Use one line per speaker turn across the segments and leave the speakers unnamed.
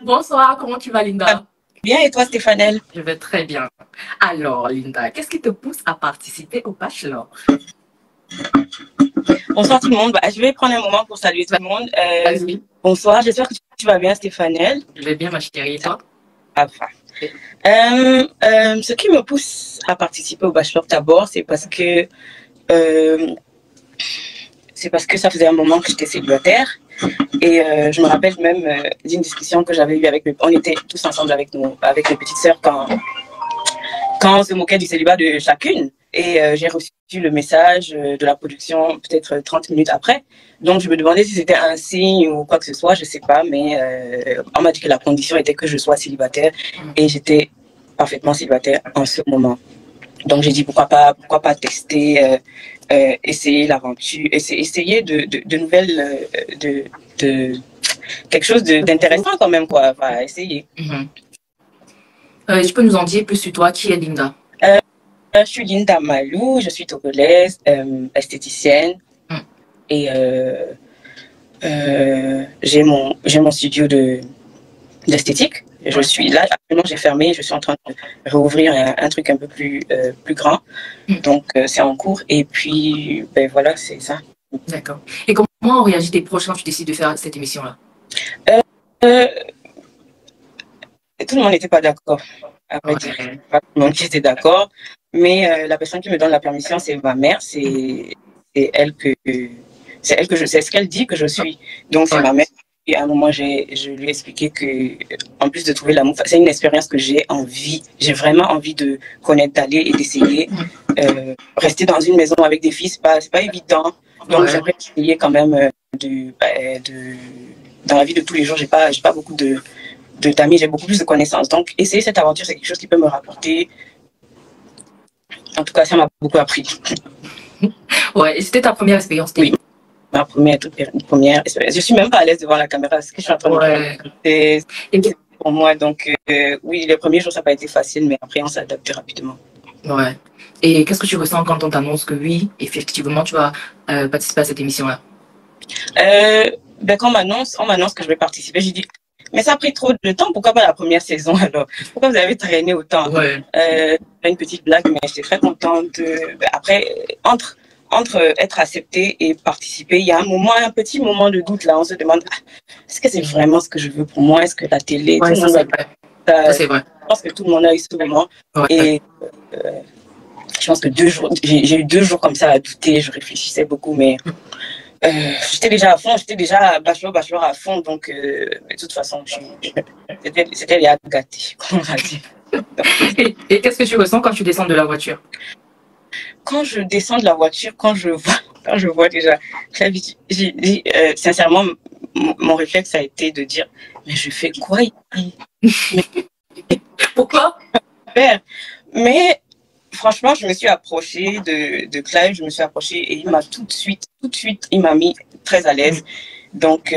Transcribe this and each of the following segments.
Bonsoir, comment tu vas, Linda?
Bien, et toi, Stéphanelle?
Je vais très bien. Alors, Linda, qu'est-ce qui te pousse à participer au Bachelor?
Bonsoir tout le monde. Je vais prendre un moment pour saluer tout le monde.
Vas-y.
Bonsoir, j'espère que tu vas bien, Stéphanelle.
Je vais bien, ma chérie, et toi?
Enfin. Ce qui me pousse à participer au Bachelor d'abord, euh, c'est parce que ça faisait un moment que j'étais célibataire. Et je me rappelle même d'une discussion que j'avais eue avec on était tous ensemble avec mes petites sœurs quand on se moquait du célibat de chacune. Et j'ai reçu le message de la production peut-être 30 minutes après. Donc je me demandais si c'était un signe ou quoi que ce soit, je sais pas, mais on m'a dit que la condition était que je sois célibataire et j'étais parfaitement célibataire en ce moment. Donc j'ai dit pourquoi pas tester, essayer l'aventure, essayer de nouvelles, de quelque chose d'intéressant quand même quoi, enfin, essayer.
Tu peux nous en dire plus sur toi, qui est Linda?
Je suis Linda Malou, je suis togolaise, esthéticienne et j'ai mon studio d'esthétique. Je suis là, actuellement j'ai fermé, je suis en train de réouvrir un truc un peu plus grand. Donc c'est en cours et puis ben voilà, c'est ça.
D'accord. Et comment ont réagi tes proches quand tu décides de faire cette émission-là?
Tout le monde n'était pas d'accord. Après, pas tout le monde qui était d'accord. Mais la personne qui me donne la permission, c'est ma mère. C'est ce qu'elle dit que je suis. Donc c'est ma mère. Et à un moment, je lui ai expliqué que, en plus de trouver l'amour, c'est une expérience que j'ai vraiment envie de connaître, d'aller et d'essayer. Rester dans une maison avec des filles, c'est pas évident. Donc j'aimerais essayer quand même dans la vie de tous les jours. J'ai pas beaucoup d'amis, j'ai beaucoup plus de connaissances. Donc essayer cette aventure, c'est quelque chose qui peut me rapporter. En tout cas, ça m'a beaucoup appris.
Ouais, et c'était ta première expérience?
Oui. Ma première expérience. Je suis même pas à l'aise devant la caméra. Ce que je suis en train de faire, c'est pour moi. Donc, oui, les premiers jours, ça n'a pas été facile, mais après, on s'est adapté rapidement.
Ouais. Et qu'est-ce que tu ressens quand on t'annonce que oui, effectivement, tu vas participer à cette émission-là?
Quand on m'annonce que je vais participer, j'ai dit, mais ça a pris trop de temps. Pourquoi pas la première saison alors? Pourquoi vous avez traîné autant? Une petite blague, mais j'étais très contente. Après, entre être accepté et participer, il y a un petit moment de doute là. On se demande, est-ce que c'est vraiment ce que je veux pour moi? Est-ce que la télé,
tout le monde c'est vrai.
Je pense que tout le monde a eu ce moment. Et je pense que j'ai eu 2 jours comme ça à douter. Je réfléchissais beaucoup, mais j'étais déjà à fond. J'étais déjà bachelor à fond. Donc, de toute façon, c'était les hâtes gâtées, comme on va dire.
Et qu'est-ce que tu ressens quand tu descends de la voiture?
Quand je descends de la voiture, quand je vois déjà, sincèrement, mon réflexe a été de dire, mais je fais quoi ici?
Pourquoi?
Mais franchement, je me suis approchée de Clive, je me suis approchée et il m'a tout de suite, il m'a mis très à l'aise. Donc,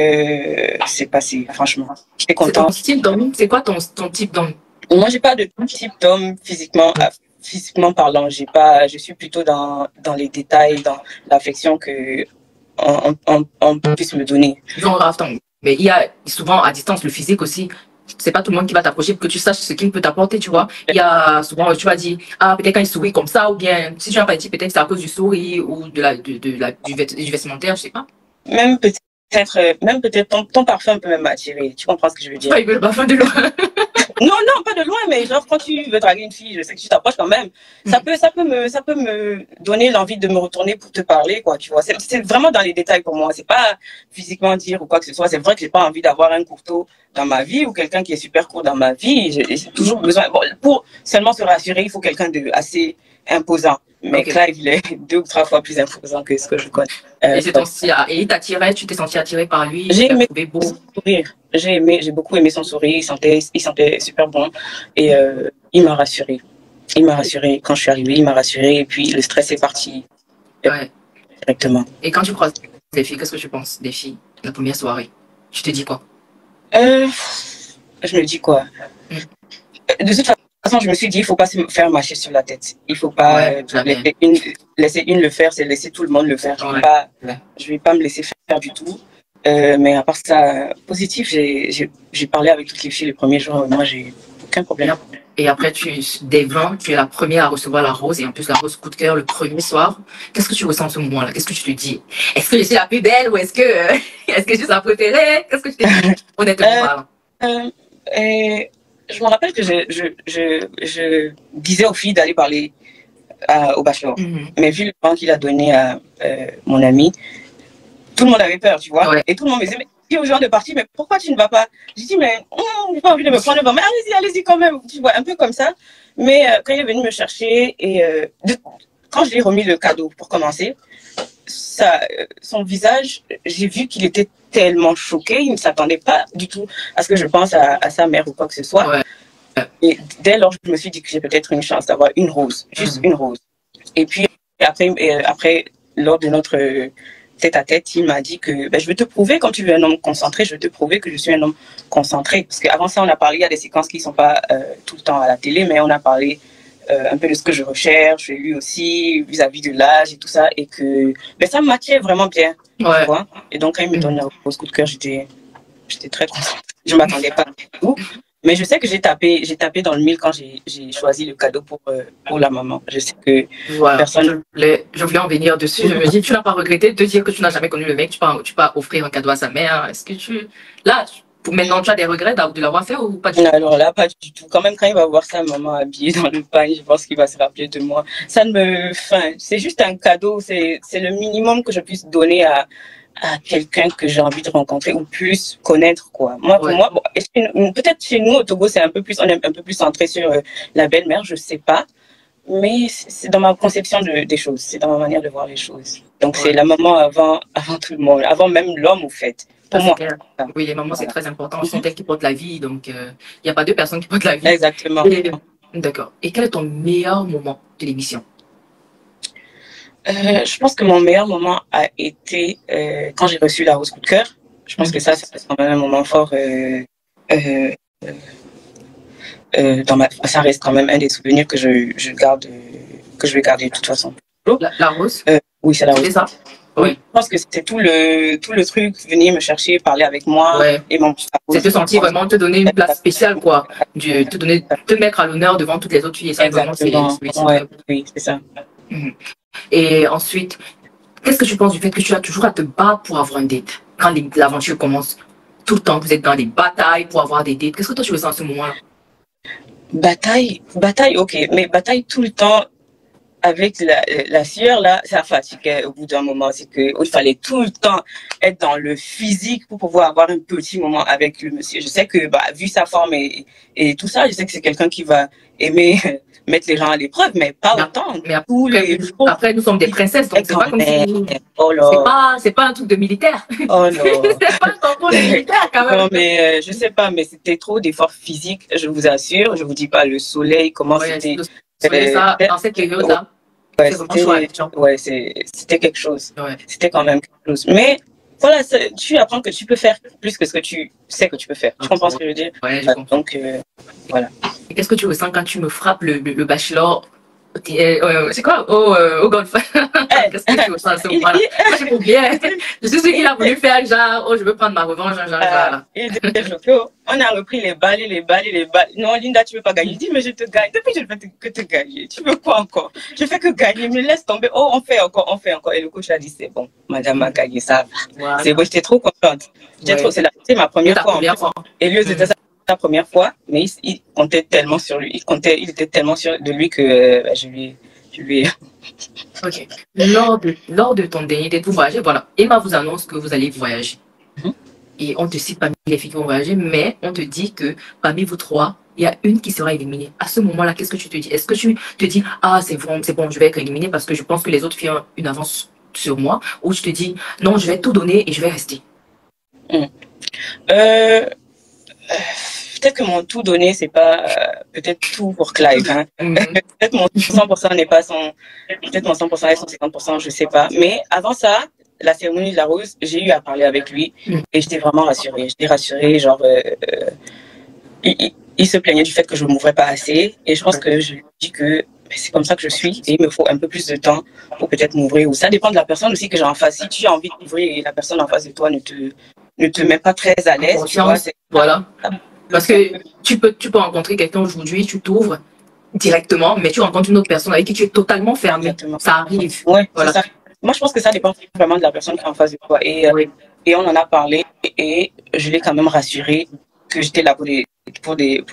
c'est passé, franchement. J'étais contente.
C'est ton style d'homme? C'est quoi ton type d'homme?
Moi, j'ai pas de type d'homme physiquement parlant. Je suis plutôt dans les détails, dans l'affection que on puisse me donner.
Genre, attends, mais il y a souvent à distance le physique aussi. C'est pas tout le monde qui va t'approcher pour que tu saches ce qu'il peut t'apporter, tu vois. Il y a souvent, tu vas dire, peut-être quand il sourit comme ça, ou bien, si tu n'as pas dit, peut-être c'est à cause du sourire ou du vestimentaire, je sais pas.
Même peut-être ton parfum peut même m'attirer. Tu comprends ce que je veux dire?
Ouais, le parfum de loin.
Non, pas de loin, mais genre quand tu veux draguer une fille, je sais que tu t'approches quand même. Ça peut me donner l'envie de me retourner pour te parler, quoi, tu vois. C'est vraiment dans les détails pour moi. C'est pas physiquement dire ou quoi que ce soit. C'est vrai que j'ai pas envie d'avoir un courteau dans ma vie ou quelqu'un qui est super court dans ma vie. J'ai toujours besoin. Bon, pour seulement se rassurer, il faut quelqu'un de assez imposant. Mais Clive, il est 2 ou 3 fois plus imposant que ce que je connais.
Et c'est ton style. Et il t'attirait, tu t'es senti attiré par lui?
J'ai aimé son sourire. J'ai beaucoup aimé son sourire. Il sentait super bon. Et il m'a rassuré. Il m'a rassuré quand je suis arrivée. Il m'a rassuré. Et puis le stress est parti.
Ouais.
Directement.
Et quand tu croises des filles, qu'est-ce que tu penses des filles, la première soirée? Tu te dis quoi?
Je me dis quoi? De toute façon, je me suis dit, il ne faut pas se faire marcher sur la tête. Il ne faut pas laisser une le faire, c'est laisser tout le monde le faire. Je ne vais pas me laisser faire du tout. Mais à part ça, positif, j'ai parlé avec toutes les filles les premiers jours. Moi, j'ai aucun problème.
Et après, des 20, tu es la première à recevoir la rose, et en plus la rose coup de cœur le premier soir. Qu'est-ce que tu ressens en ce moment-là? Qu'est-ce que tu te dis? Est-ce que je suis la plus belle ou est-ce que, est-ce que je suis sa préférée? Qu'est-ce que tu te dis? Honnêtement parlant.
Et je me rappelle que je disais aux filles d'aller parler au bachelor. Mais vu le temps qu'il a donné à mon ami, tout le monde avait peur, tu vois.
Ouais.
Et tout le monde me disait, mais dis aux gens de partir, mais pourquoi tu ne vas pas? J'ai dit, mais j'ai pas envie de me prendre le vent. Mais allez-y, allez-y quand même. Tu vois, un peu comme ça. Mais quand il est venu me chercher et quand je lui ai remis le cadeau pour commencer, son visage, j'ai vu qu'il était tellement choqué. Il ne s'attendait pas du tout à ce que je pense à sa mère ou quoi que ce soit.
Ouais.
Et dès lors, je me suis dit que j'ai peut-être une chance d'avoir une rose, juste une rose. Et puis après, lors de notre tête-à-tête, il m'a dit que ben, je vais te prouver, quand tu veux un homme concentré, je vais te prouver que je suis un homme concentré. Parce qu'avant ça, on a parlé, il y a des séquences qui ne sont pas tout le temps à la télé, mais on a parlé un peu de ce que je recherche, lui aussi, vis-à-vis de l'âge et tout ça, et que ben, ça me matchait vraiment bien.
Ouais.
Tu vois. Et donc, quand il me donne un rose coup de cœur, j'étais très contente. Je ne m'attendais pas du tout. Mais je sais que j'ai tapé dans le mille quand j'ai choisi le cadeau pour la maman. Je sais que
voilà.
personne...
Je voulais en venir dessus. Je me dis, tu n'as pas regretté de te dire que tu n'as jamais connu le mec, tu peux offrir un cadeau à sa mère. Est-ce que maintenant, tu as des regrets de l'avoir fait ou pas du tout?
Alors là, pas du tout. Quand même, quand il va voir sa maman habillée dans le pagne, je pense qu'il va se rappeler de moi. Ça ne me... Enfin, c'est juste un cadeau. C'est le minimum que je puisse donner à quelqu'un que j'ai envie de rencontrer ou plus connaître, quoi. Moi, pour moi, bon, peut-être chez nous au Togo, on est un peu plus centré sur la belle-mère, je sais pas, mais c'est dans ma conception des choses, c'est dans ma manière de voir les choses. Donc c'est la maman avant tout le monde, avant même l'homme, au fait. Pour moi.
Oui, les mamans, c'est très important. Ce sont elles qui portent la vie, donc il n'y a pas deux personnes qui portent la vie.
Exactement.
D'accord. Et quel est ton meilleur moment de l'émission?
Je pense que mon meilleur moment a été quand j'ai reçu la rose coup de cœur. Je pense que ça reste quand même un moment fort. Ça reste quand même un des souvenirs que je garde, que je vais garder de toute façon.
La rose?
Oui, c'est la rose.
C'est ça?
Oui. Je pense que c'était tout le truc, venir me chercher, parler avec moi.
Ouais.
Et
c'est te sentir vraiment, te donner une place spéciale, quoi. Te mettre à l'honneur devant toutes les autres filles. Et ça,
exactement. Oui, c'est ça.
Et ensuite, qu'est-ce que tu penses du fait que tu as toujours à te battre pour avoir un date? Quand l'aventure commence, tout le temps, vous êtes dans des batailles pour avoir des dates. Qu'est-ce que toi tu ressens à ce moment-là?
Bataille, ok. Mais bataille tout le temps avec la sueur, là, ça fatiguait au bout d'un moment. C'est qu'il fallait tout le temps être dans le physique pour pouvoir avoir un petit moment avec le monsieur. Je sais que, vu sa forme et tout ça, je sais que c'est quelqu'un qui va aimer mettre les gens à l'épreuve, mais pas autant.
Mais après, nous sommes des princesses, donc c'est pas comme si... c'est pas un truc de militaire.
Oh non.
C'est pas un concours de militaire, quand même.
Non, mais je sais pas, mais c'était trop d'efforts physiques, je vous assure. Je vous dis pas le soleil, comment c'était...
ça, dans cette période-là,
c'était quelque chose. Ouais. C'était quand même quelque chose. Mais voilà, tu apprends que tu peux faire plus que ce que tu sais que tu peux faire. Tu comprends ce que je veux dire?
Ouais, je comprends.
Donc, voilà.
Qu'est-ce que tu ressens quand tu me frappes le bachelor? C'est quoi? Au golf. Qu'est-ce que tu ressens à ce moment-là? Moi, j'ai bien. Je suis sûr qu'il a voulu faire genre, je veux prendre ma revanche.
On a repris les balles. Non, Linda, tu veux pas gagner. Je dis, mais je te gagne. Depuis, je ne fais que te gagner. Tu veux quoi encore? Je fais que gagner. Me laisse tomber. Oh, on fait encore. Et le coach a dit, c'est bon. Madame a gagné ça. Voilà. C'est bon, j'étais trop contente. C'est ma première fois. Et lui, c'était sa première fois, mais il comptait tellement sur lui. Il était tellement sûr de lui que je lui ai...
Ok. Lors de ton dernier date, vous voyagez, voilà. Emma vous annonce que vous allez voyager. Et on te cite parmi les filles qui vont voyager, mais on te dit que parmi vous trois, il y a une qui sera éliminée. À ce moment-là, qu'est-ce que tu te dis? Est-ce que tu te dis, ah, c'est bon, je vais être éliminée parce que je pense que les autres filles ont une avance sur moi, ou tu te dis, non, je vais tout donner et je vais rester?
Peut-être que mon tout donné, c'est pas peut-être tout pour Clive. Hein. Peut-être mon 100% n'est pas son... Peut-être mon 100% est son 50%, je sais pas. Mais avant ça, la cérémonie de la rose, j'ai eu à parler avec lui et j'étais vraiment rassurée. J'étais rassurée, genre... il se plaignait du fait que je ne m'ouvrais pas assez. Et je pense que je lui ai dit que c'est comme ça que je suis et il me faut un peu plus de temps pour peut-être m'ouvrir. Ou ça dépend de la personne aussi que j'ai en face. Si tu as envie de t'ouvrir et la personne en face de toi ne te met pas très à l'aise, tu vois,
voilà. Parce que tu peux rencontrer quelqu'un aujourd'hui, tu t'ouvres directement, mais tu rencontres une autre personne avec qui tu es totalement fermé. Exactement. Ça arrive.
Ouais, voilà. Ça. Moi, je pense que ça dépend vraiment de la personne qui est en face de toi. Et on en a parlé et je l'ai quand même rassuré que j'étais là pour des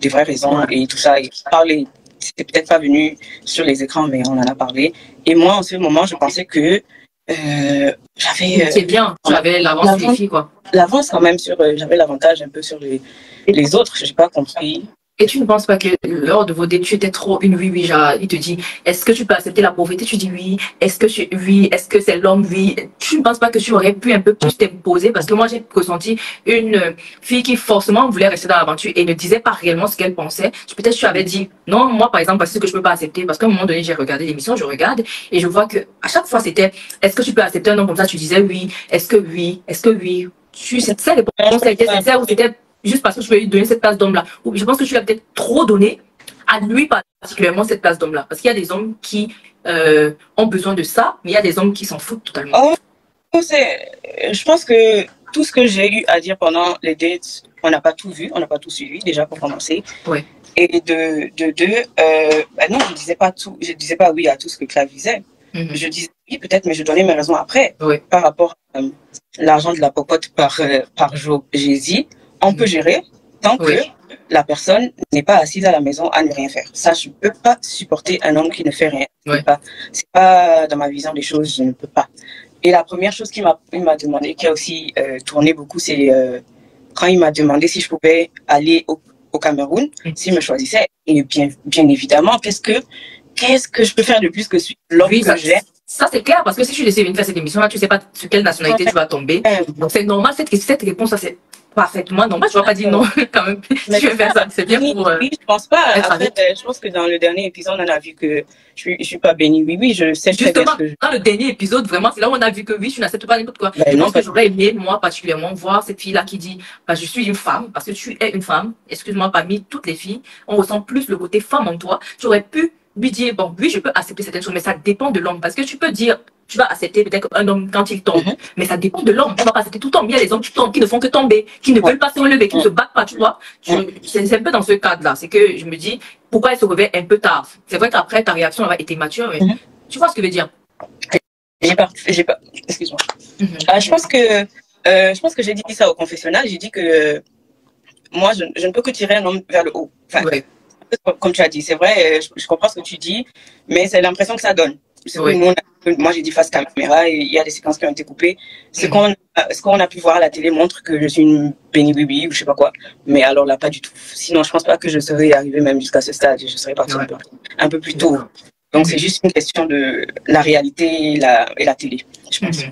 vraies raisons et tout ça. Et parler, c'était peut-être pas venu sur les écrans, mais on en a parlé. Et moi, en ce moment, je pensais que j'avais...
c'est bien, j'avais l'avance sur les filles, quoi.
L'avance quand même sur... j'avais l'avantage un peu sur les autres, je n'ai pas compris.
Et tu ne penses pas que lors de vos dates, tu étais trop une oui, genre, il te dit, est-ce que tu peux accepter la pauvreté? Tu dis oui. Est-ce que c'est l'homme? Oui. Tu ne penses pas que tu aurais pu un peu plus t'imposer? Parce que moi, j'ai ressenti une fille qui forcément voulait rester dans l'aventure et ne disait pas réellement ce qu'elle pensait. Peut-être tu avais dit, non, moi, par exemple, parce que je peux pas accepter. Parce qu'à un moment donné, j'ai regardé l'émission, je regarde et je vois que à chaque fois, c'était, est-ce que tu peux accepter un homme comme ça? Tu disais oui. Est-ce que oui? Est-ce que oui? C'est ça, les réponses étaient sincères ou c'était juste parce que je vais lui donner cette place d'homme-là. Ou je pense que tu l'as peut-être trop donné à lui particulièrement cette place d'homme-là. Parce qu'il y a des hommes qui ont besoin de ça, mais il y a des hommes qui s'en foutent totalement.
Je pense que tout ce que j'ai eu à dire pendant les dates, on n'a pas tout vu, on n'a pas tout suivi, déjà pour commencer.
Ouais.
Et de deux, non, je disais pas tout, je disais pas oui à tout ce que Claire disait. Je disais oui peut-être, mais je donnais mes raisons après. Par rapport à l'argent de la popote par jour, j'ai dit, on peut gérer tant que la personne n'est pas assise à la maison à ne rien faire. Ça, je ne peux pas supporter un homme qui ne fait rien. C'est pas dans ma vision des choses, je ne peux pas. Et la première chose qu'il m'a demandé, qui a aussi tourné beaucoup, c'est quand il m'a demandé si je pouvais aller au Cameroun, s'il me choisissait. Et bien évidemment, qu'est-ce que je peux faire de plus que l'homme que j'ai?
Ça, c'est clair, parce que si tu décides de faire cette émission-là, tu ne sais pas sur quelle nationalité tu vas tomber. Donc, c'est normal, cette réponse, ça, c'est parfaitement normal. Je ne vais pas dire non, quand même. Si tu veux faire ça, c'est bien pour...
Oui, je ne pense pas. En fait, je pense que dans le dernier épisode, on a vu que je ne suis pas bénie. Oui, je sais très bien ce que
dans le dernier épisode, vraiment, c'est là où on a vu que oui, tu n'acceptes pas n'importe quoi. Je pense que j'aurais aimé, moi, particulièrement, voir cette fille-là qui dit, bah, je suis une femme, parce que tu es une femme. Excuse-moi, parmi toutes les filles, on ressent plus le côté femme en toi. Tu aurais pu lui dire, bon, oui, je peux accepter certaines choses, mais ça dépend de l'homme. Parce que tu peux dire, tu vas accepter peut-être un homme quand il tombe, mais ça dépend de l'homme. Tu vas pas accepter tout le temps. Il y a des hommes qui tombent, qui ne font que tomber, qui ne veulent pas se relever, qui ne se battent pas, tu vois. C'est un peu dans ce cadre-là. C'est que je me dis, pourquoi elle se réveille un peu tard? C'est vrai qu'après, ta réaction avait été mature, mais tu vois ce que je veux dire?
J'ai pas, excuse-moi. Je pense que j'ai dit ça au confessionnal. J'ai dit que moi, je ne peux que tirer un homme vers le haut. Enfin, comme tu as dit, c'est vrai, je comprends ce que tu dis, mais c'est l'impression que ça donne. Moi, j'ai dit face caméra et il y a des séquences qui ont été coupées. Ce qu'on a pu voir à la télé montre que je suis une béni bibi ou je sais pas quoi. Mais alors là, pas du tout. Sinon, je pense pas que je serais arrivée même jusqu'à ce stade. Je serais partie un peu plus tôt. Donc, c'est juste une question de la réalité et la télé, je pense.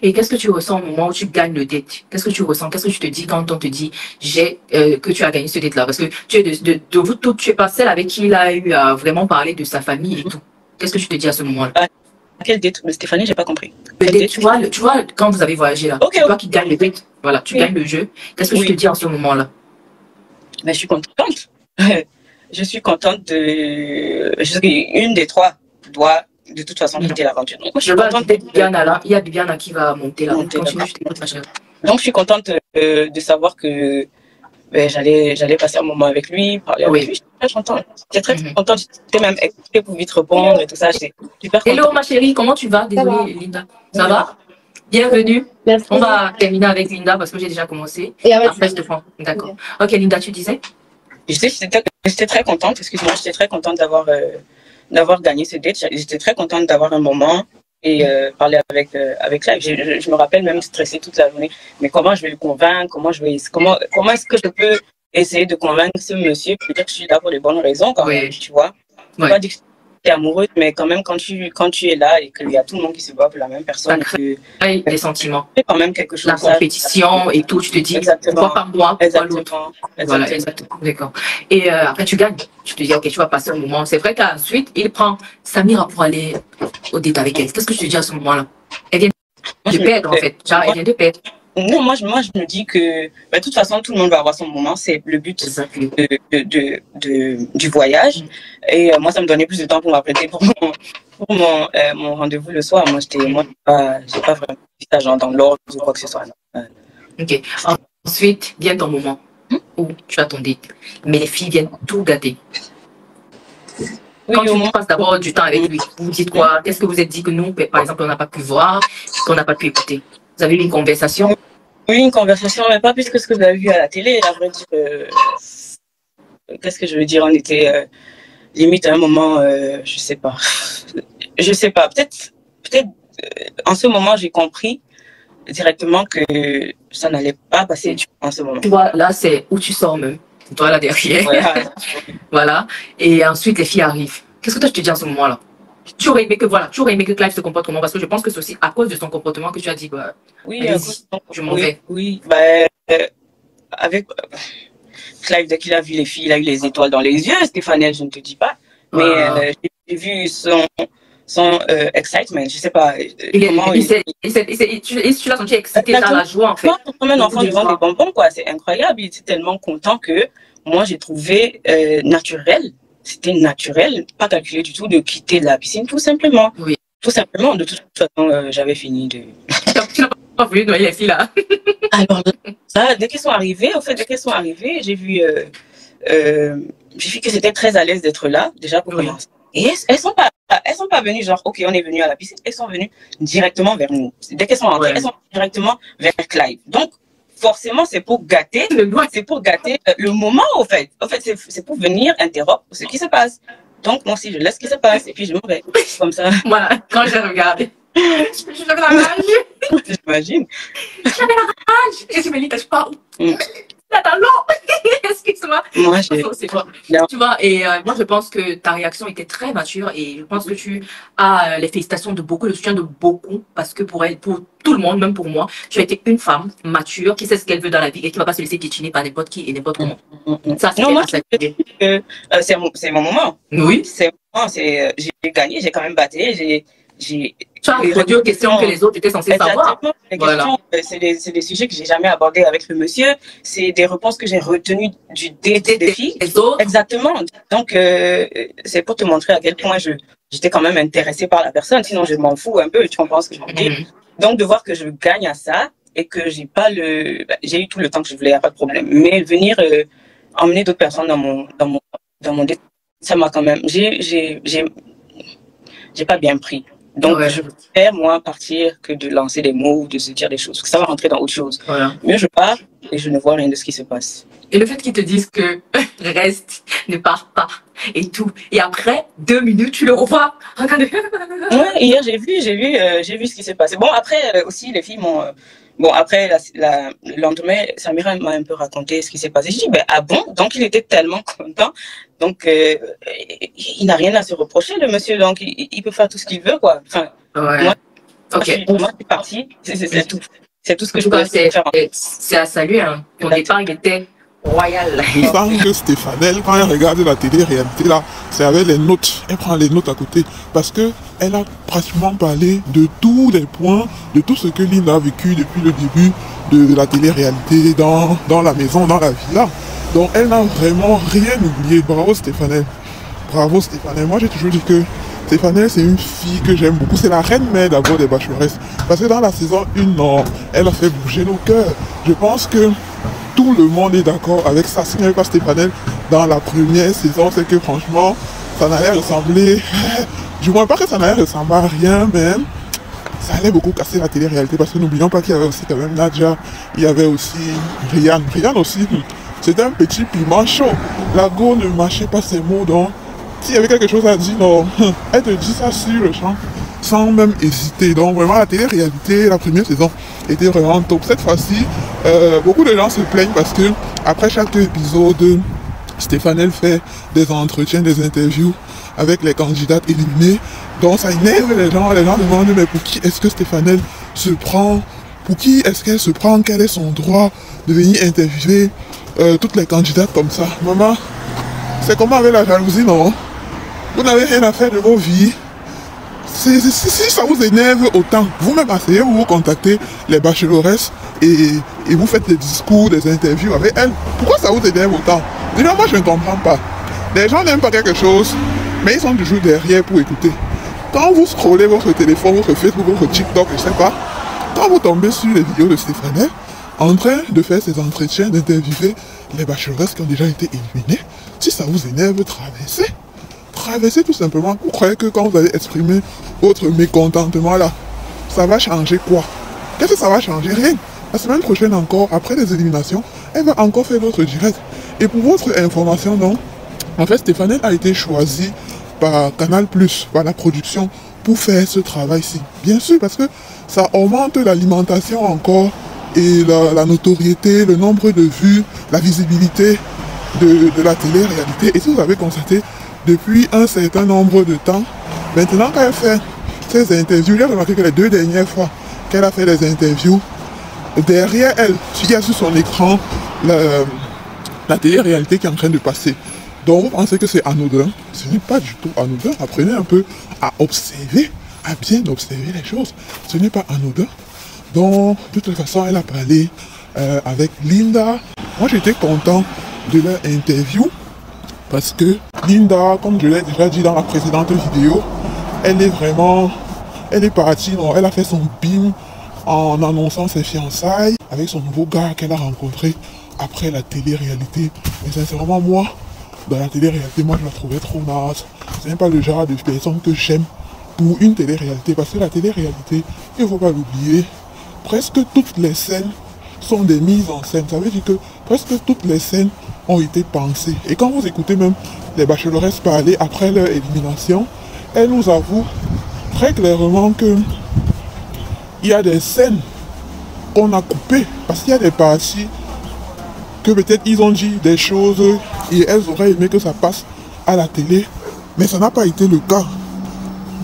Et qu'est-ce que tu ressens au moment où tu gagnes le date? Qu'est-ce que tu ressens? Qu'est-ce que tu te dis quand on te dit que tu as gagné ce date-là? Parce que tu es de vous toutes, tu es pas celle avec qui il a eu à vraiment parler de sa famille et tout. Qu'est-ce que tu te dis à ce moment-là?
Quel date? Mais Stéphanie, j'ai pas compris.
Le date, tu vois, quand vous avez voyagé là, c'est toi qui gagne le date. Voilà, tu gagnes le jeu. Qu'est-ce que tu te dis en ce moment-là?
Mais je suis contente. Je suis contente une des trois doit de toute façon quitter l'aventure.
Je vois Bibiana là. Il y a Bibiana qui va monter là. Continue, je t'écoute, ma chérie.
Donc, je suis contente de savoir que j'allais passer un moment avec lui, parler avec lui. J'étais très contente. J'étais même excitée pour vite répondre et tout ça. J'étais super contente.
Hello, ma chérie, comment tu vas? Désolée, Linda. Ça va? Bienvenue. Merci. On va terminer avec Linda parce que j'ai déjà commencé. Et après, je te prends. D'accord. Ok, Linda, tu disais?
J'étais très contente, excuse-moi, j'étais très contente d'avoir gagné ce date. J'étais très contente d'avoir un moment et parler avec Clive. Je me rappelle même stressée toute la journée. Mais comment je vais le convaincre? Comment est-ce que je peux essayer de convaincre ce monsieur? Peut-être que je suis là pour les bonnes raisons quand même, tu vois. Je ne peux pas dire que tu es amoureuse, mais quand même, quand tu es là et qu'il y a tout le monde qui se bat pour la même personne,
les sentiments.
C'est quand même quelque chose.
La compétition et tout, tu te dis, pourquoi pas moi, pourquoi l'autre? Voilà, exactement. D'accord. Et après, tu gagnes. Tu te dis, ok, tu vas passer un moment. C'est vrai qu'ensuite, il prend Samira pour aller au date avec elle. Qu'est-ce que tu te dis à ce moment-là? Elle vient de perdre, en fait. Genre, elle vient de perdre.
Non, moi, je me dis que bah, de toute façon, tout le monde va avoir son moment. C'est le but
Exactement.
du voyage. Et moi, ça me donnait plus de temps pour m'apprêter pour mon rendez-vous le soir. Moi, j'ai pas vraiment dit ça genre dans l'ordre ou quoi que ce soit. Non.
Ok. Ensuite, vient ton moment où tu as ton date. Mais les filles viennent tout gâter.
Oui,
Quand
au
tu
moins,
passes d'abord du temps avec lui, vous dites quoi? Qu'est-ce que vous êtes dit que nous, par exemple, on n'a pas pu voir, qu'on n'a pas pu écouter? Vous avez eu une conversation?
oui, une conversation, mais pas plus que ce que vous avez vu à la télé. À vrai dire, qu'est-ce que je veux dire? On était limite à un moment, je sais pas. Je sais pas. Peut-être, en ce moment, j'ai compris directement que ça n'allait pas passer en ce moment.
Tu vois, là, c'est où tu sors même. Toi, là, derrière.
Voilà.
Voilà. Et ensuite, les filles arrivent. Qu'est-ce que toi, je te dis en ce moment-là? Tu aurais aimé que Clive se comporte comment? Parce que je pense que c'est aussi à cause de son comportement que tu as dit, bah,
oui,
je m'en vais.
Oui, bah, avec Clive, dès qu'il a vu les filles, il a eu les étoiles dans les yeux. Stéphane, je ne te dis pas. Mais j'ai vu son excitement, je sais pas comment
tu l'as senti excité dans la joie, en fait.
Comme un enfant devant des bonbons, quoi. C'est incroyable. Il était tellement content que moi, j'ai trouvé naturel. C'était naturel, pas calculé du tout, de quitter la piscine, tout simplement.
Oui.
Tout simplement. De toute façon, j'avais fini de.
Tu n'as pas voulu noyer les filles, là?
Alors, ça, dès qu'elles sont arrivées, j'ai vu que c'était très à l'aise d'être là, déjà pour commencer. Et elles sont pas venues genre, ok, on est venu à la piscine. Elles sont venues directement vers nous. Dès qu'elles sont rentrées, elles sont directement vers Clive. Donc, forcément, c'est pour gâter le moment, au fait. En fait, c'est pour venir interrompre ce qui se passe. Donc, moi aussi, je laisse ce qui se passe et puis je m'en vais. Comme ça.
Voilà, quand j'ai regardé. J'avais la rage.
J'imagine.
J'avais la rage. Et je me dis, je parle. Attends, non. Excuse-moi.
Moi,
tu vois, et moi, je pense que ta réaction était très mature et je pense que tu as les félicitations de beaucoup, le soutien de beaucoup, parce que pour tout le monde, même pour moi, tu as été une femme mature qui sait ce qu'elle veut dans la vie et qui ne va pas se laisser piétiner par n'importe qui et n'importe comment. Ça,
c'est mon moment.
Oui.
J'ai gagné, j'ai quand même battu,
tu as répondu aux questions que les autres étaient censés savoir.
Les questions, c'est des sujets que j'ai jamais abordés avec le monsieur. C'est des réponses que j'ai retenues du date des filles.
Les autres.
Exactement. Donc, c'est pour te montrer à quel point j'étais quand même intéressée par la personne. Sinon, je m'en fous un peu. Tu comprends ce que je veux dire? Donc, de voir que je gagne à ça et que j'ai eu tout le temps que je voulais, il n'y a pas de problème. Mais venir emmener d'autres personnes dans mon date, ça m'a quand même, j'ai pas bien pris. Donc, je préfère, moi, partir que de lancer des mots ou de se dire des choses. Parce que ça va rentrer dans autre chose. Voilà. Mais je pars et je ne vois rien de ce qui se passe.
Et le fait qu'ils te disent que reste, ne pars pas et tout. Et après, 2 minutes, tu le revois. Regardez.
Ouais, hier, j'ai vu ce qui s'est passé. Bon, après, aussi, les filles m'ont... Bon, après, le lendemain, Samira m'a un peu raconté ce qui s'est passé. Je dis, ben, ah bon? Donc, il était tellement content. Donc, il n'a rien à se reprocher, le monsieur. Donc, il peut faire tout ce qu'il veut, quoi. Enfin, moi, je suis partie. C'est tout. C'est tout ce que je peux faire.
C'est à saluer. Hein. Ton départ, il était royal.
Je sens que Stéphane, quand elle regarde la télé-réalité, là, c'est avec les notes. Elle prend les notes à côté. Parce que elle a pratiquement parlé de tous les points, de tout ce que Linda a vécu depuis le début de la télé-réalité, dans la maison, dans la villa. Donc elle n'a vraiment rien oublié. Bravo Stéphane. Bravo Stéphane. Moi j'ai toujours dit que Stéphane c'est une fille que j'aime beaucoup. C'est la reine-mère d'abord des bacheloresses. Parce que dans la saison 1, non, elle a fait bouger nos cœurs. Je pense que tout le monde est d'accord avec ça. Si il n'y avait pas Stéphane dans la première saison, c'est que franchement, ça n'allait ressembler... Du moins pas que ça n'allait ressembler à rien, mais ça allait beaucoup casser la télé-réalité. Parce que n'oublions pas qu'il y avait aussi quand même Nadia. Il y avait aussi Rian. Rian aussi, c'était un petit piment chaud. La go ne mâchait pas ses mots, donc s'il y avait quelque chose à dire, non, elle te dit ça sur le champ, sans même hésiter. Donc vraiment la télé-réalité, la première saison était vraiment top. Cette fois-ci, beaucoup de gens se plaignent parce que après chaque épisode, Stéphane fait des entretiens, des interviews avec les candidates éliminées. Donc ça énerve les gens demandent mais pour qui est-ce que Stéphane se prend, pour qui est-ce qu'elle se prend, quel est son droit de venir interviewer toutes les candidates comme ça. Maman, c'est comment avec la jalousie, non? Vous n'avez rien à faire de vos vies. Si ça vous énerve autant, vous-même asseyez-vous, vous contactez les bacheloresses et vous faites des discours, des interviews avec elles. Pourquoi ça vous énerve autant? Déjà, moi je ne comprends pas. Les gens n'aiment pas quelque chose, mais ils sont toujours derrière pour écouter. Quand vous scrollez votre téléphone, votre Facebook, votre TikTok, je sais pas, quand vous tombez sur les vidéos de Stéphanie en train de faire ses entretiens, d'interviewer les bacheloresses qui ont déjà été éliminées, si ça vous énerve, traversez. Traversez tout simplement. Vous croyez que quand vous allez exprimer votre mécontentement là, ça va changer quoi? Qu'est-ce que ça va changer? Rien. La semaine prochaine encore, après les éliminations, elle va encore faire votre direct. Et pour votre information, donc, en fait, Stéphanie a été choisie par Canal+, par la production, pour faire ce travail-ci. Bien sûr, parce que ça augmente l'alimentation encore et la notoriété, le nombre de vues, la visibilité de la télé-réalité. Et si vous avez constaté, depuis un certain nombre de temps, maintenant qu'elle fait ses interviews, j'ai remarqué que les 2 dernières fois qu'elle a fait des interviews, derrière elle, il y a sur son écran la télé-réalité qui est en train de passer. Donc vous pensez que c'est anodin? Ce n'est pas du tout anodin. Apprenez un peu à observer, à bien observer les choses. Ce n'est pas anodin. Donc de toute façon, elle a parlé avec Linda. Moi j'étais content de leur interview parce que Linda, comme je l'ai déjà dit dans la précédente vidéo, elle est partie, non, elle a fait son bing en annonçant ses fiançailles avec son nouveau gars qu'elle a rencontré après la télé-réalité. Mais sincèrement, moi, dans la télé-réalité, moi je la trouvais trop naze. Ce n'est pas le genre de personne que j'aime pour une télé-réalité. Parce que la télé-réalité, il ne faut pas l'oublier, presque toutes les scènes sont des mises en scène. Ça veut dire que presque toutes les scènes ont été pensées. Et quand vous écoutez même les bacheloresses parler après leur élimination, elles nous avouent très clairement que il y a des scènes qu'on a coupées parce qu'il y a des parties que peut-être ils ont dit des choses et elles auraient aimé que ça passe à la télé, mais ça n'a pas été le cas.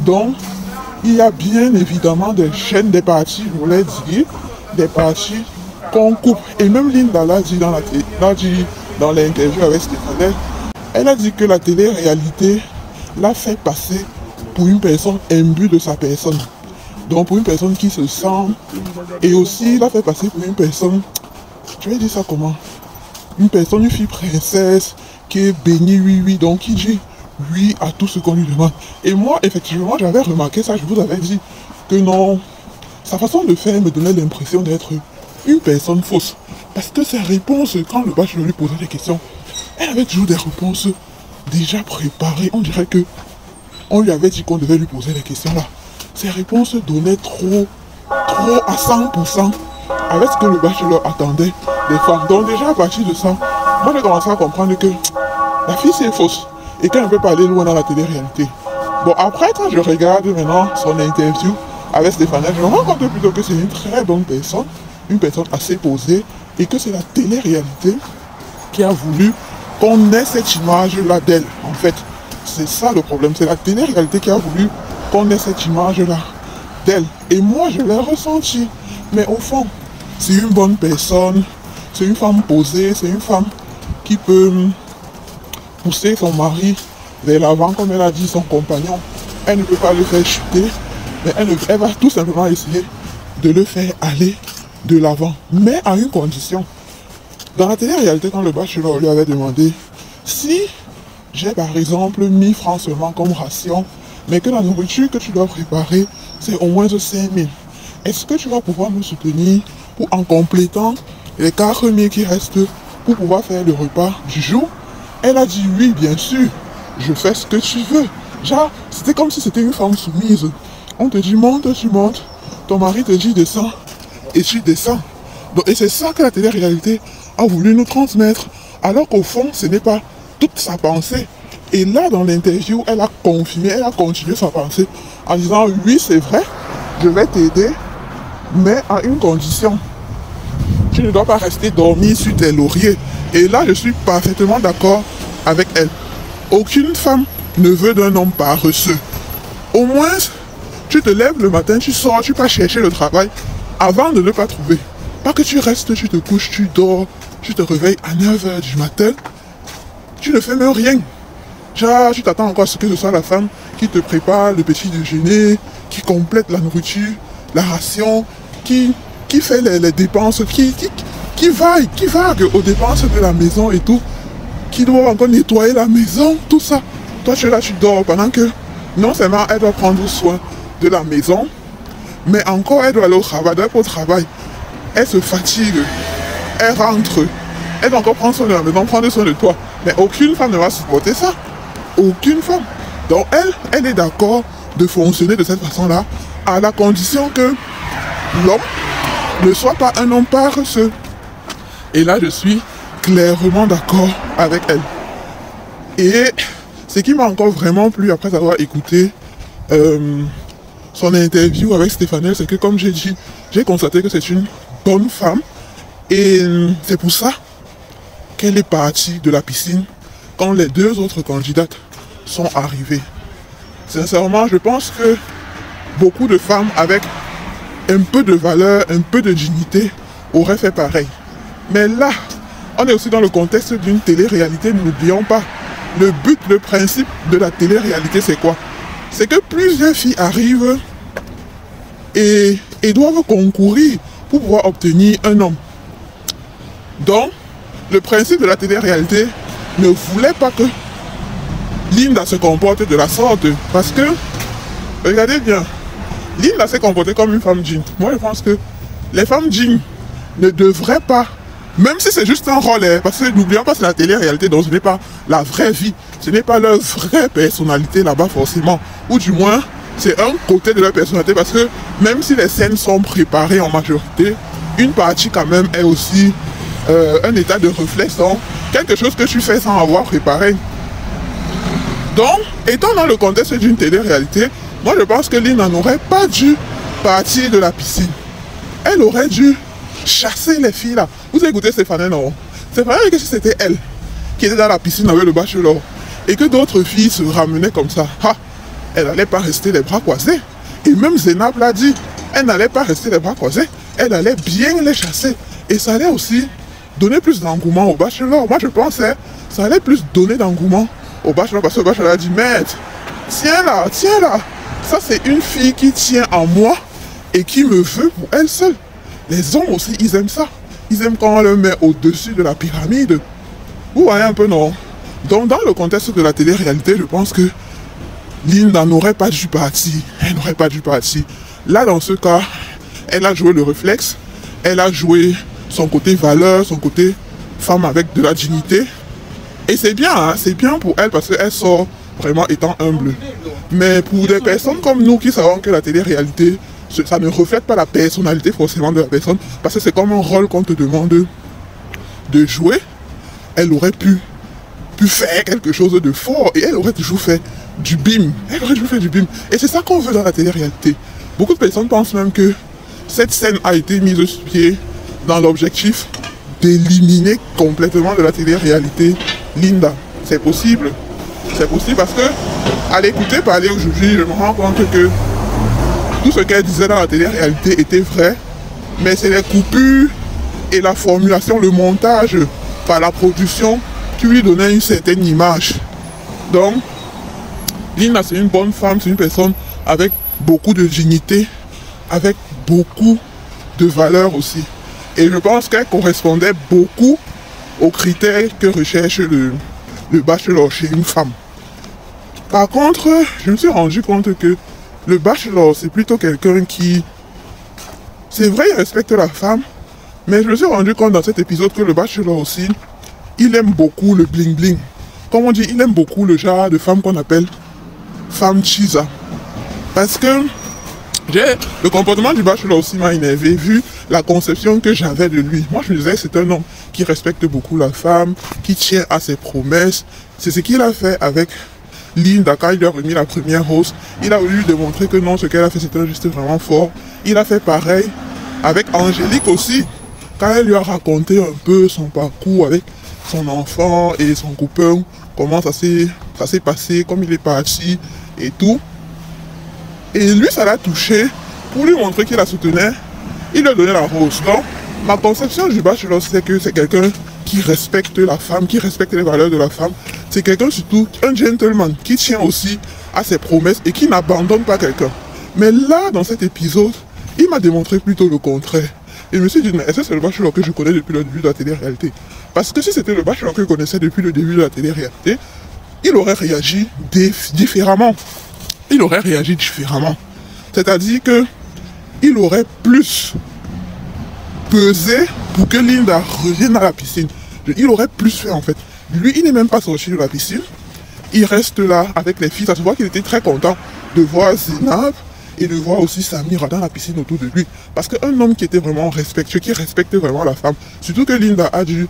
Donc, il y a bien évidemment des chaînes, des parties, je voulais dire, des parties qu'on coupe. Et même Linda l'a dit dans l'interview avec Stéphanie, elle a dit que la télé-réalité l'a fait passer pour une personne imbue de sa personne. Donc pour une personne qui se sent, et aussi l'a fait passer pour une personne, je vais dire ça comment? Une personne, une fille princesse, qui est bénie, oui, donc qui dit oui à tout ce qu'on lui demande. Et moi, effectivement, j'avais remarqué ça, je vous avais dit que non, sa façon de faire me donnait l'impression d'être une personne fausse. Parce que ses réponses, quand le bachelor lui posait des questions, elle avait toujours des réponses déjà préparées. On dirait que on lui avait dit qu'on devait lui poser les questions là. Ses réponses donnaient trop à 100% avec ce que le bachelor attendait des femmes. Donc déjà à partir de ça, moi j'ai commencé à comprendre que la fille c'est fausse et qu'elle ne peut pas aller loin dans la télé-réalité. Bon après quand je regarde maintenant son interview avec Stéphanie, je me rends compte plutôt que c'est une très bonne personne, une personne assez posée et que c'est la télé-réalité qui a voulu qu'on ait cette image-là d'elle en fait. C'est ça le problème, c'est la télé-réalité qui a voulu qu'on ait cette image-là d'elle. Et moi, je l'ai ressenti. Mais au fond, c'est une bonne personne, c'est une femme posée, c'est une femme qui peut pousser son mari vers l'avant, comme elle a dit, son compagnon. Elle ne peut pas le faire chuter, mais elle va tout simplement essayer de le faire aller de l'avant. Mais à une condition. Dans la télé-réalité, quand le bachelor lui avait demandé si j'ai par exemple 1000 francs seulement comme ration, mais que la nourriture que tu dois préparer, c'est au moins de 5000. Est-ce que tu vas pouvoir me soutenir pour en complétant les 4000 qui restent pour pouvoir faire le repas du jour? Elle a dit oui, bien sûr, je fais ce que tu veux. Genre, c'était comme si c'était une femme soumise. On te dit monte, tu montes. Ton mari te dit descends et tu descends. Donc, et c'est ça que la télé-réalité a voulu nous transmettre. Alors qu'au fond, ce n'est pas toute sa pensée. Et là, dans l'interview, elle a confirmé, elle a continué sa pensée en disant oui, c'est vrai, je vais t'aider, mais à une condition. Tu ne dois pas rester dormir sur tes lauriers. Et là, je suis parfaitement d'accord avec elle. Aucune femme ne veut d'un homme paresseux. Au moins, tu te lèves le matin, tu sors, tu vas chercher le travail avant de ne pas trouver. Pas que tu restes, tu te couches, tu dors, tu te réveilles à 9 h du matin, tu ne fais même rien. Genre, tu t'attends encore à ce que ce soit la femme qui te prépare le petit déjeuner, qui complète la nourriture, la ration, qui fait les dépenses, qui vague aux dépenses de la maison et tout, qui doit encore nettoyer la maison, tout ça. Toi, tu es là, tu dors pendant que non seulement elle doit prendre soin de la maison, mais encore elle doit aller au travail, elle se fatigue, elle rentre, elle doit encore prendre soin de la maison, prendre soin de toi. Mais aucune femme ne va supporter ça. Aucune femme. Donc elle est d'accord de fonctionner de cette façon-là, à la condition que l'homme ne soit pas un homme paresseux. Et là, je suis clairement d'accord avec elle. Et ce qui m'a encore vraiment plu après avoir écouté son interview avec Stéphanie, c'est que comme j'ai dit, j'ai constaté que c'est une bonne femme. Et c'est pour ça qu'elle est partie de la piscine quand les deux autres candidates sont arrivées. Sincèrement, je pense que beaucoup de femmes avec un peu de valeur, un peu de dignité auraient fait pareil. Mais là, on est aussi dans le contexte d'une télé-réalité, n'oublions pas. Le but, le principe de la télé-réalité, c'est quoi? C'est que plusieurs filles arrivent et doivent concourir pour pouvoir obtenir un homme. Donc, le principe de la télé-réalité ne voulait pas que Linda se comporte de la sorte. Parce que, regardez bien, Linda s'est comportée comme une femme digne. Moi, je pense que les femmes dignes ne devraient pas, même si c'est juste un rôle, parce que n'oublions pas, c'est la télé-réalité, donc ce n'est pas la vraie vie. Ce n'est pas leur vraie personnalité là-bas forcément. Ou du moins, c'est un côté de leur personnalité, parce que même si les scènes sont préparées en majorité, une partie quand même est aussi un état de réflexe, donc quelque chose que tu fais sans avoir préparé. Donc, étant dans le contexte d'une télé-réalité, moi je pense que Linda n'aurait pas dû partir de la piscine. Elle aurait dû chasser les filles là. Vous écoutez Stéphanie, non? C'est vrai que si c'était elle qui était dans la piscine avec le bachelor et que d'autres filles se ramenaient comme ça, elle n'allait pas rester les bras croisés. Et même Zénab l'a dit, elle n'allait pas rester les bras croisés, elle allait bien les chasser. Et ça allait aussi donner plus d'engouement au bachelor. Moi je pensais, ça allait plus donner d'engouement au bachelor, parce que le bachelor a dit, merde, tiens là, ça c'est une fille qui tient en moi et qui me veut pour elle seule. Les hommes aussi, ils aiment ça. Ils aiment quand on le met au-dessus de la pyramide. Vous voyez un peu, non? Donc dans le contexte de la télé-réalité, je pense que Linda n'aurait pas dû partir. Elle n'aurait pas dû partir. Là, dans ce cas, elle a joué le réflexe. Elle a joué son côté valeur, son côté femme avec de la dignité. Et c'est bien, hein, c'est bien pour elle parce qu'elle sort vraiment étant humble. Mais pour des personnes comme nous qui savons que la télé-réalité, ça ne reflète pas la personnalité forcément de la personne, parce que c'est comme un rôle qu'on te demande de jouer, elle aurait pu faire quelque chose de fort et elle aurait toujours fait du bim. Elle aurait toujours fait du bim. Et c'est ça qu'on veut dans la télé-réalité. Beaucoup de personnes pensent même que cette scène a été mise sur pied dans l'objectif d'éliminer complètement de la télé-réalité Linda. C'est possible. C'est possible parce que à l'écouter parler aujourd'hui, je me rends compte que tout ce qu'elle disait dans la télé-réalité était vrai, mais c'est les coupures et la formulation, le montage par la production qui lui donnait une certaine image. Donc, Linda, c'est une bonne femme, c'est une personne avec beaucoup de dignité, avec beaucoup de valeur aussi. Et je pense qu'elle correspondait beaucoup aux critères que recherche le bachelor chez une femme. Par contre, je me suis rendu compte que le bachelor, c'est plutôt quelqu'un qui... C'est vrai, il respecte la femme, mais je me suis rendu compte dans cet épisode que le bachelor aussi, il aime beaucoup le bling bling. Comme on dit, il aime beaucoup le genre de femme qu'on appelle femme chisa. Parce que le comportement du bachelor aussi m'a énervé, vu la conception que j'avais de lui. Moi, je me disais que c'est un homme qui respecte beaucoup la femme, qui tient à ses promesses. C'est ce qu'il a fait avec Linda quand il lui a remis la première rose. Il a voulu démontrer que non, ce qu'elle a fait, c'était un geste vraiment fort. Il a fait pareil avec Angélique aussi, quand elle lui a raconté un peu son parcours avec son enfant et son copain, comment ça s'est passé, comme il est parti et tout. Et lui, ça l'a touché. Pour lui montrer qu'il la soutenait, il lui a donné la rose. Donc, ma conception du bachelor, c'est que c'est quelqu'un qui respecte la femme, qui respecte les valeurs de la femme, C'est quelqu'un surtout, un gentleman, qui tient aussi à ses promesses et qui n'abandonne pas quelqu'un. Mais là, dans cet épisode, il m'a démontré plutôt le contraire. Et je me suis dit, mais est-ce que c'est le Bachelor que je connais depuis le début de la télé-réalité? Parce que si c'était le Bachelor que je connaissais depuis le début de la télé-réalité, il aurait réagi différemment. Il aurait réagi différemment. C'est-à-dire que il aurait plus pesé pour que Linda revienne à la piscine. Il aurait plus fait en fait. Lui, il n'est même pas sorti de la piscine. Il reste là avec les filles. Ça se voit qu'il était très content de voir Zenab et de voir aussi Samira dans la piscine autour de lui. Parce qu'un homme qui était vraiment respectueux, qui respectait vraiment la femme, surtout que Linda a dû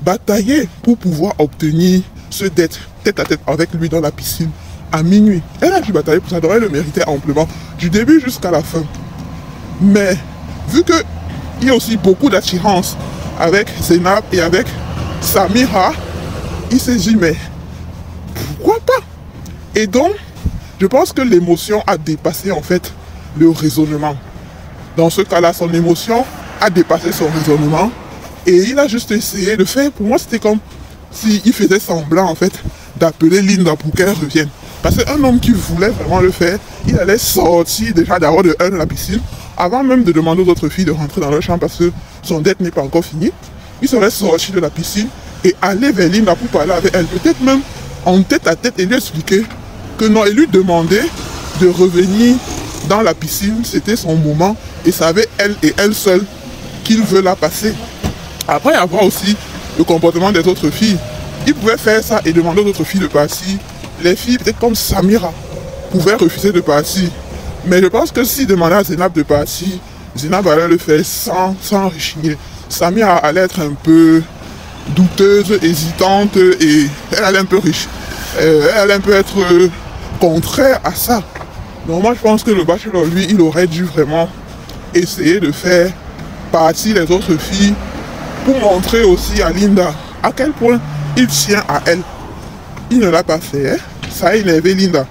batailler pour pouvoir obtenir ce tête à tête avec lui dans la piscine à minuit. Elle a dû batailler pour ça, donc elle le méritait amplement, du début jusqu'à la fin. Mais vu que il y a aussi beaucoup d'attirance avec Zenab et avec Samira, il s'est dit mais pourquoi pas? Et donc je pense que l'émotion a dépassé en fait le raisonnement. Dans ce cas-là, son émotion a dépassé son raisonnement et il a juste essayé de faire, pour moi c'était comme s'il faisait semblant en fait d'appeler Linda pour qu'elle revienne. Parce qu'un homme qui voulait vraiment le faire, il allait sortir déjà d'abord de la piscine, avant même de demander aux autres filles de rentrer dans leur chambre parce que son dette n'est pas encore fini. Il serait sorti de la piscine et aller vers Linda pour parler avec elle, peut-être même en tête à tête et lui expliquer que non, et lui demander de revenir dans la piscine, c'était son moment et ça avait elle et elle seule qu'il veut la passer. Après avoir aussi le comportement des autres filles, il pouvait faire ça et demander aux autres filles de partir. Les filles, peut-être comme Samira, pouvaient refuser de partir. Mais je pense que s'il demandait à Zenab de partir, Zenab allait le faire sans rechigner. Samira allait être un peu douteuse, hésitante et elle allait un peu riche. Elle allait un peu être contraire à ça. Donc moi je pense que le Bachelor, lui, il aurait dû vraiment essayer de faire partir les autres filles pour montrer aussi à Linda à quel point il tient à elle. Il ne l'a pas fait, hein? Ça a énervé Linda.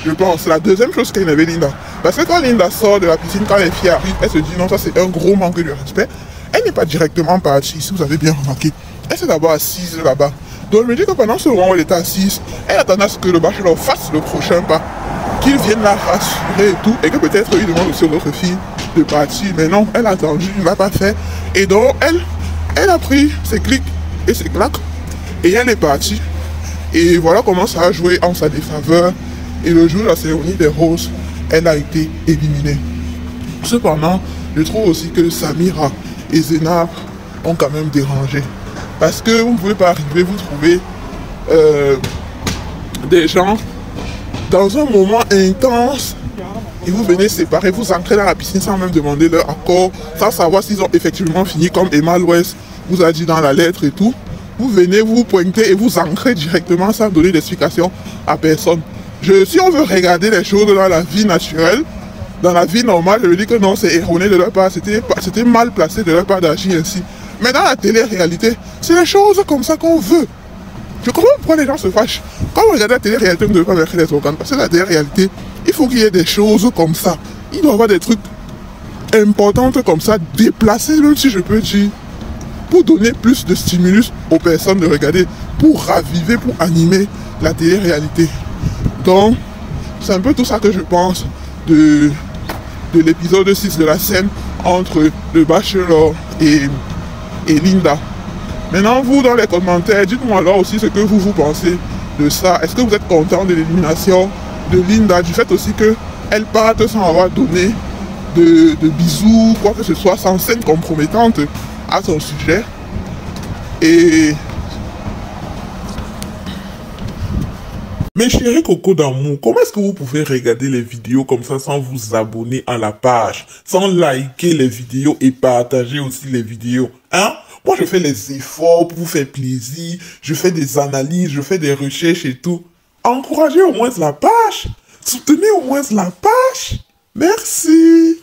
Je pense, la deuxième chose qui a énervé Linda. Parce que quand Linda sort de la piscine, quand les filles arrivent, elle se dit non, ça c'est un gros manque de respect. Elle n'est pas directement partie, si vous avez bien remarqué. Elle s'est d'abord assise là-bas. Donc je me dis que pendant ce moment où elle était assise, elle attendait à ce que le Bachelor fasse le prochain pas. Qu'il vienne la rassurer et tout. Et que peut-être il demande aussi aux autres filles de partir. Mais non, elle a attendu, il ne l'a pas fait. Et donc elle a pris ses clics et ses claques. Et elle est partie. Et voilà comment ça a joué en sa défaveur. Et le jour de la cérémonie des roses, elle a été éliminée. Cependant, je trouve aussi que Samira et Zenab ont quand même dérangé. Parce que vous ne pouvez pas arriver, vous trouver des gens dans un moment intense et vous venez séparer, vous entrez dans la piscine sans même demander leur accord, sans savoir s'ils ont effectivement fini comme Emma Louest vous a dit dans la lettre et tout. Vous venez, vous pointez et vous ancrez directement sans donner d'explication à personne. Si on veut regarder les choses dans la vie naturelle, dans la vie normale, je me dis que non, c'est erroné de leur part, c'était mal placé de leur part d'agir ainsi. Mais dans la télé-réalité, c'est les choses comme ça qu'on veut. Je comprends pourquoi les gens se fâchent. Quand on regarde la télé-réalité, on ne doit pas mettre les organes. Parce que la télé-réalité, il faut qu'il y ait des choses comme ça. Il doit y avoir des trucs importants comme ça, déplacés, même si je peux dire, pour donner plus de stimulus aux personnes de regarder, pour raviver, pour animer la télé-réalité. Donc, c'est un peu tout ça que je pense de l'épisode 6 de la scène entre le Bachelor et Linda. Maintenant, vous, dans les commentaires, dites-moi alors aussi ce que vous pensez de ça. Est-ce que vous êtes content de l'élimination de Linda, du fait aussi qu'elle parte sans avoir donné de bisous, quoi que ce soit, sans scène compromettante à son sujet. Et mes chéris cocos d'amour, comment est-ce que vous pouvez regarder les vidéos comme ça sans vous abonner à la page, sans liker les vidéos et partager aussi les vidéos, hein? Moi, je fais les efforts pour vous faire plaisir, je fais des analyses, je fais des recherches et tout. Encouragez au moins la page, soutenez au moins la page. Merci.